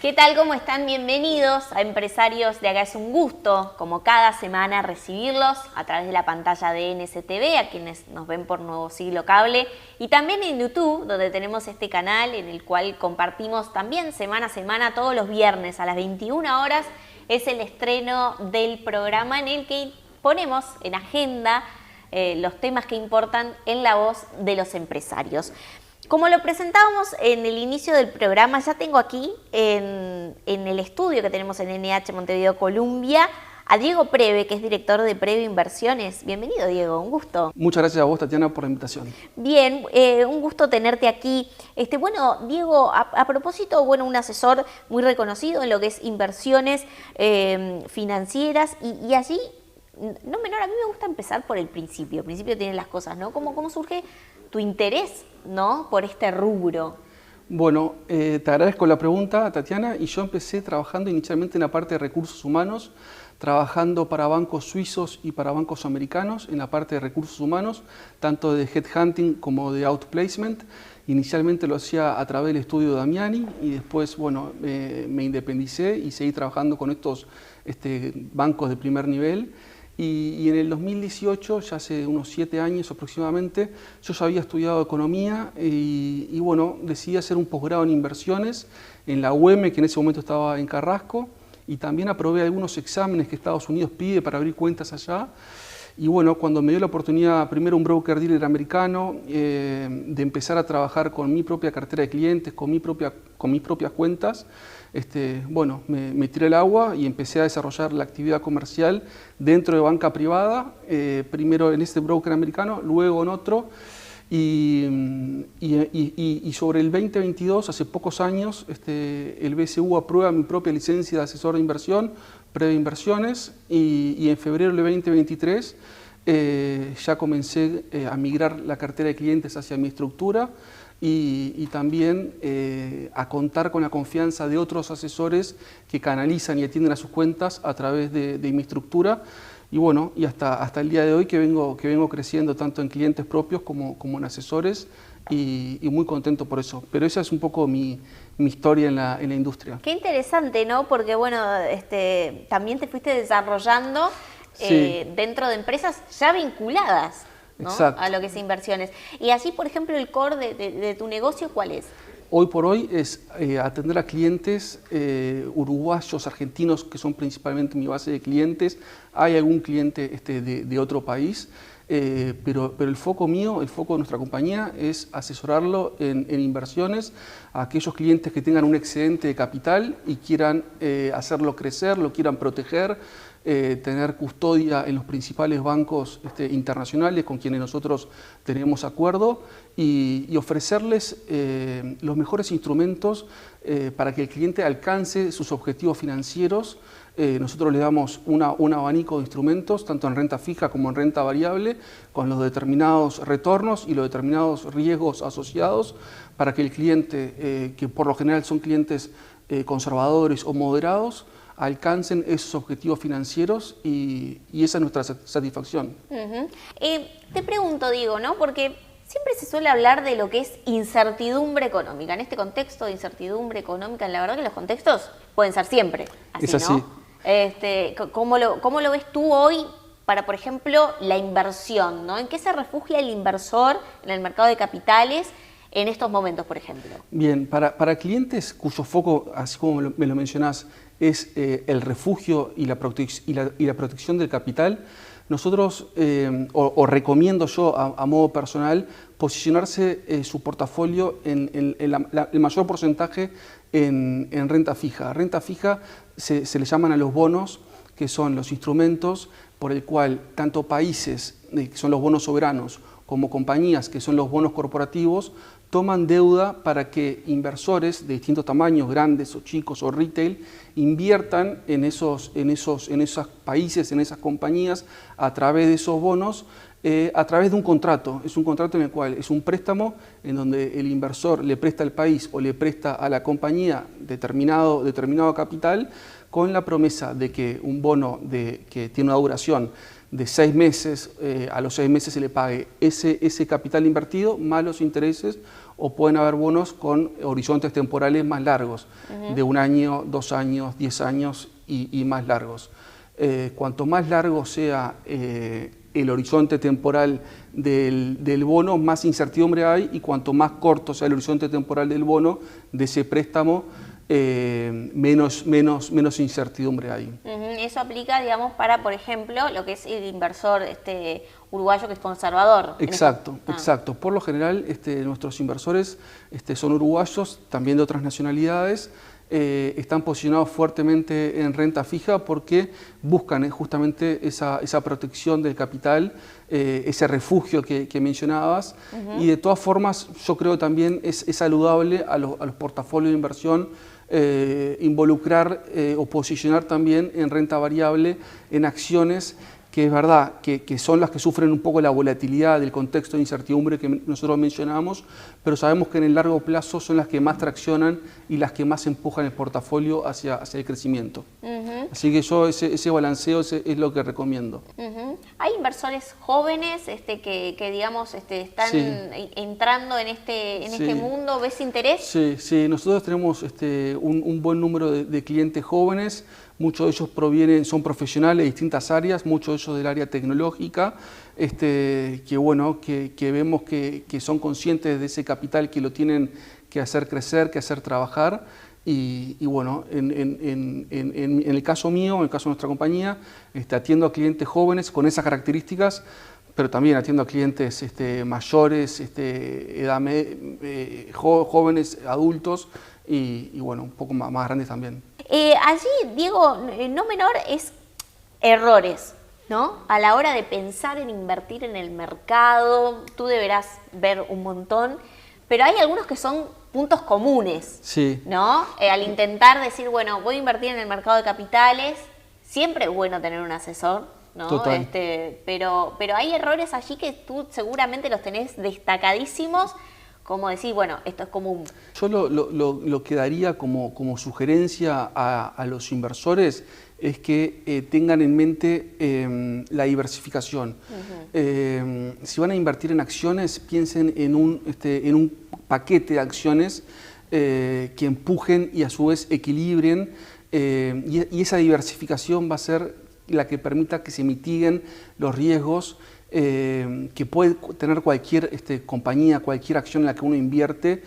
¿Qué tal? ¿Cómo están? Bienvenidos a Empresarios de Acá. Es un gusto, como cada semana, recibirlos a través de la pantalla de NSTV, a quienes nos ven por Nuevo Siglo Cable, y también en YouTube, donde tenemos este canal en el cual compartimos también semana a semana, todos los viernes a las 21 horas, es el estreno del programa en el que ponemos en agenda los temas que importan en la voz de los empresarios. Como lo presentábamos en el inicio del programa, ya tengo aquí en el estudio que tenemos en NH Montevideo, Colombia, a Diego Preve, que es director de Preve Inversiones. Bienvenido, Diego, un gusto. Muchas gracias a vos, Tatiana, por la invitación. Bien, un gusto tenerte aquí. Bueno, Diego, a propósito, un asesor muy reconocido en lo que es inversiones financieras y allí, no menor, a mí me gusta empezar por el principio. El principio tienen las cosas, ¿no? ¿Cómo surge tu interés, ¿no?, por este rubro? Bueno, te agradezco la pregunta, Tatiana, y yo empecé trabajando inicialmente en la parte de recursos humanos, trabajando para bancos suizos y para bancos americanos en la parte de recursos humanos, tanto de headhunting como de outplacement. Inicialmente lo hacía a través del estudio Damiani y después, bueno, me independicé y seguí trabajando con estos bancos de primer nivel. Y en el 2018, ya hace unos 7 años aproximadamente, yo ya había estudiado economía y bueno, decidí hacer un posgrado en inversiones en la UEM, que en ese momento estaba en Carrasco, y también aprobé algunos exámenes que Estados Unidos pide para abrir cuentas allá. Y bueno, cuando me dio la oportunidad, primero un broker dealer americano, de empezar a trabajar con mi propia cartera de clientes, con mis propias cuentas, bueno, me tiré al agua y empecé a desarrollar la actividad comercial dentro de banca privada, primero en este broker americano, luego en otro. Y sobre el 2022, hace pocos años, el BCU aprueba mi propia licencia de asesor de inversión, Preve Inversiones, y en febrero del 2023 ya comencé a migrar la cartera de clientes hacia mi estructura y también a contar con la confianza de otros asesores que canalizan y atienden a sus cuentas a través de mi estructura. Y bueno, y hasta el día de hoy que vengo creciendo tanto en clientes propios como en asesores y muy contento por eso. Pero esa es un poco mi historia en la industria. Qué interesante, ¿no? Porque bueno, también te fuiste desarrollando sí, dentro de empresas ya vinculadas, ¿no?, a lo que es inversiones. Y así, por ejemplo, el core de tu negocio, ¿cuál es? Hoy por hoy es atender a clientes uruguayos, argentinos, que son principalmente mi base de clientes. Hay algún cliente de otro país, pero el foco mío, el foco de nuestra compañía es asesorarlo en inversiones a aquellos clientes que tengan un excedente de capital y quieran hacerlo crecer, lo quieran proteger, tener custodia en los principales bancos internacionales con quienes nosotros tenemos acuerdo y ofrecerles los mejores instrumentos para que el cliente alcance sus objetivos financieros. Nosotros le damos un abanico de instrumentos, tanto en renta fija como en renta variable, con los determinados retornos y los determinados riesgos asociados, para que el cliente, que por lo general son clientes conservadores o moderados, alcancen esos objetivos financieros y esa es nuestra satisfacción. Te pregunto, Diego, ¿no? Porque siempre se suele hablar de lo que es incertidumbre económica. En este contexto de incertidumbre económica, la verdad que los contextos pueden ser siempre así, es así, ¿no? ¿Cómo lo ves tú hoy para, por ejemplo, la inversión, ¿no? ¿En qué se refugia el inversor en el mercado de capitales en estos momentos, por ejemplo? Bien, para clientes cuyo foco, así como me lo mencionás, es el refugio y la protección del capital, nosotros, o recomiendo yo a modo personal, posicionarse su portafolio en el mayor porcentaje en renta fija. Renta fija se le llaman a los bonos, que son los instrumentos por el cual tanto países, que son los bonos soberanos, como compañías, que son los bonos corporativos, toman deuda para que inversores de distintos tamaños, grandes o chicos o retail, inviertan en esos países, en esas compañías, a través de esos bonos, a través de un contrato. Es un contrato en el cual es un préstamo en donde el inversor le presta al país o le presta a la compañía determinado capital, con la promesa de que un bono que tiene una duración de 6 meses, a los 6 meses se le pague ese capital invertido más los intereses o pueden haber bonos con horizontes temporales más largos, de 1 año, 2 años, 10 años y más largos. Cuanto más largo sea el horizonte temporal del bono, más incertidumbre hay, y cuanto más corto sea el horizonte temporal del bono, de ese préstamo, menos incertidumbre hay. Eso aplica, digamos, para, por ejemplo, lo que es el inversor uruguayo que es conservador. Exacto, exacto. Por lo general, nuestros inversores son uruguayos, también de otras nacionalidades. Están posicionados fuertemente en renta fija porque buscan justamente esa protección del capital, ese refugio que mencionabas, y de todas formas yo creo también es saludable a los portafolios de inversión involucrar o posicionar también en renta variable, en acciones que es verdad que son las que sufren un poco la volatilidad del contexto de incertidumbre que nosotros mencionamos, pero sabemos que en el largo plazo son las que más traccionan y las que más empujan el portafolio hacia el crecimiento. Así que yo ese balanceo es lo que recomiendo. ¿Hay inversores jóvenes que digamos, están entrando en este mundo? ¿Ves interés? Sí, nosotros tenemos un buen número de clientes jóvenes. Muchos de ellos son profesionales de distintas áreas, muchos de ellos del área tecnológica, que vemos que son conscientes de ese capital que lo tienen que hacer crecer, que hacer trabajar. Y bueno, en el caso mío, en el caso de nuestra compañía, atiendo a clientes jóvenes con esas características, pero también atiendo a clientes mayores, jóvenes, adultos y bueno, un poco más grandes también. Allí, Diego, no menor es errores, ¿no? A la hora de pensar en invertir en el mercado, tú deberás ver un montón, pero hay algunos que son puntos comunes, ¿no? Al intentar decir, bueno, voy a invertir en el mercado de capitales, siempre es bueno tener un asesor, ¿no? Total. Pero hay errores allí que tú seguramente los tenés destacadísimos, como decir, bueno, esto es común. Yo lo que daría como sugerencia a los inversores es que tengan en mente la diversificación. Si van a invertir en acciones, piensen en un paquete de acciones que empujen y a su vez equilibren, y esa diversificación va a ser la que permita que se mitiguen los riesgos que puede tener cualquier compañía, cualquier acción en la que uno invierte.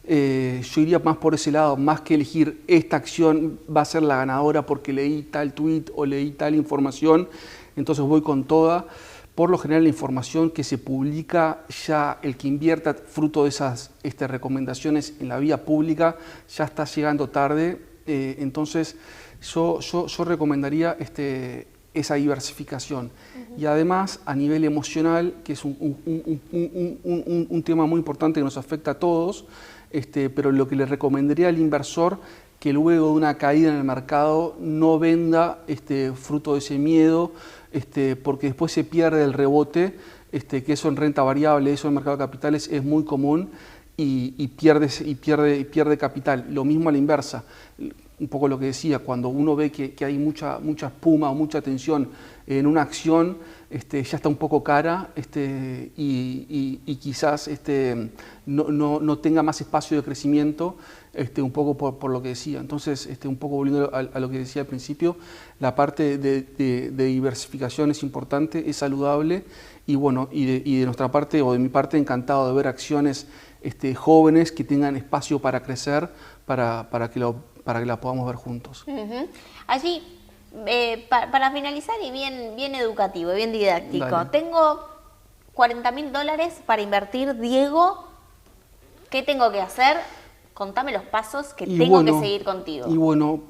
Yo iría más por ese lado, más que elegir esta acción va a ser la ganadora porque leí tal tweet o leí tal información, entonces voy con toda. Por lo general la información que se publica, ya el que invierta fruto de esas recomendaciones en la vía pública ya está llegando tarde, entonces yo recomendaría esa diversificación. Y además, a nivel emocional, que es un tema muy importante que nos afecta a todos, pero lo que le recomendaría al inversor, que luego de una caída en el mercado no venda fruto de ese miedo, porque después se pierde el rebote, que eso en renta variable, eso en el mercado de capitales es muy común, y pierde capital. Lo mismo a la inversa. Un poco lo que decía, cuando uno ve que hay mucha espuma o mucha tensión en una acción, ya está un poco cara, y quizás no tenga más espacio de crecimiento, un poco por lo que decía. Entonces, un poco volviendo a lo que decía al principio, la parte de diversificación es importante, es saludable, y bueno, y de nuestra parte, o de mi parte, encantado de ver acciones jóvenes que tengan espacio para crecer, para que la podamos ver juntos. Allí, para finalizar y bien educativo, bien didáctico, Dale. Tengo $40.000 para invertir, Diego, ¿qué tengo que hacer? Contame los pasos que tengo que seguir contigo. Y bueno,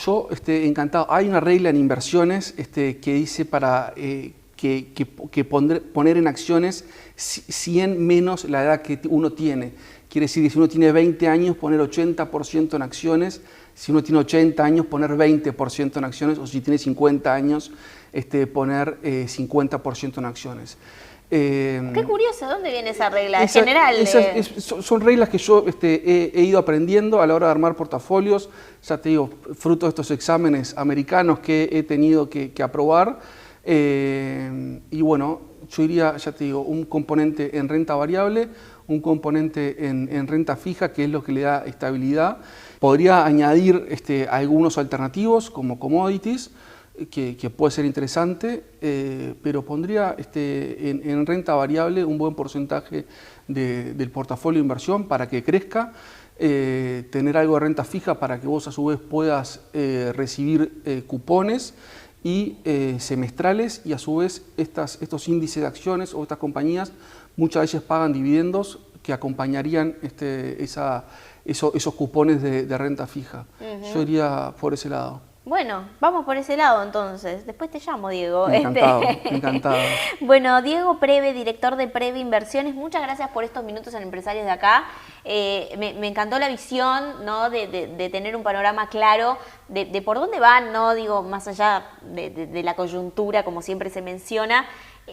yo encantado. Hay una regla en inversiones que dice para poner en acciones 100 menos la edad que uno tiene. Quiere decir que si uno tiene 20 años, poner 80% en acciones. Si uno tiene 80 años, poner 20% en acciones. O si tiene 50 años, poner 50% en acciones. Qué curioso, ¿dónde viene esa regla? ¿Es general? Son reglas que yo he ido aprendiendo a la hora de armar portafolios. Ya te digo, fruto de estos exámenes americanos que he tenido que aprobar. Y bueno, yo iría, ya te digo, un componente en renta variable, un componente en renta fija, que es lo que le da estabilidad. Podría añadir algunos alternativos como commodities, que puede ser interesante, pero pondría en renta variable un buen porcentaje del portafolio de inversión para que crezca, tener algo de renta fija para que vos a su vez puedas recibir cupones y semestrales, y a su vez estos índices de acciones o estas compañías muchas veces pagan dividendos que acompañarían esos cupones de renta fija. Yo iría por ese lado. Bueno, vamos por ese lado entonces. Después te llamo, Diego. Encantado, encantado. Bueno, Diego Preve, director de Preve Inversiones, muchas gracias por estos minutos en Empresarios de Acá. Me encantó la visión, ¿no? de tener un panorama claro de por dónde van, ¿no? Digo, más allá de la coyuntura, como siempre se menciona.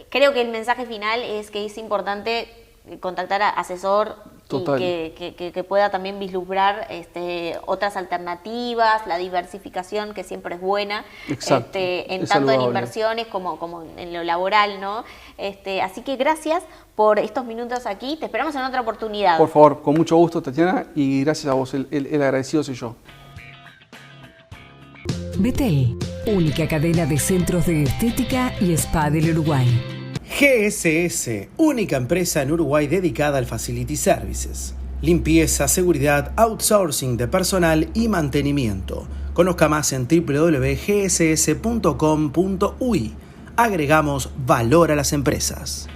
Creo que el mensaje final es que es importante contactar a asesor. Total. Y que pueda también vislumbrar otras alternativas, la diversificación que siempre es buena. Exacto. Tanto en inversiones como en lo laboral, ¿no? Así que gracias por estos minutos aquí, te esperamos en otra oportunidad. Por favor, con mucho gusto, Tatiana, y gracias a vos, el agradecido soy yo. Betel, única cadena de centros de estética y spa del Uruguay. GSS, única empresa en Uruguay dedicada al Facility Services. Limpieza, seguridad, outsourcing de personal y mantenimiento. Conozca más en www.gss.com.uy. Agregamos valor a las empresas.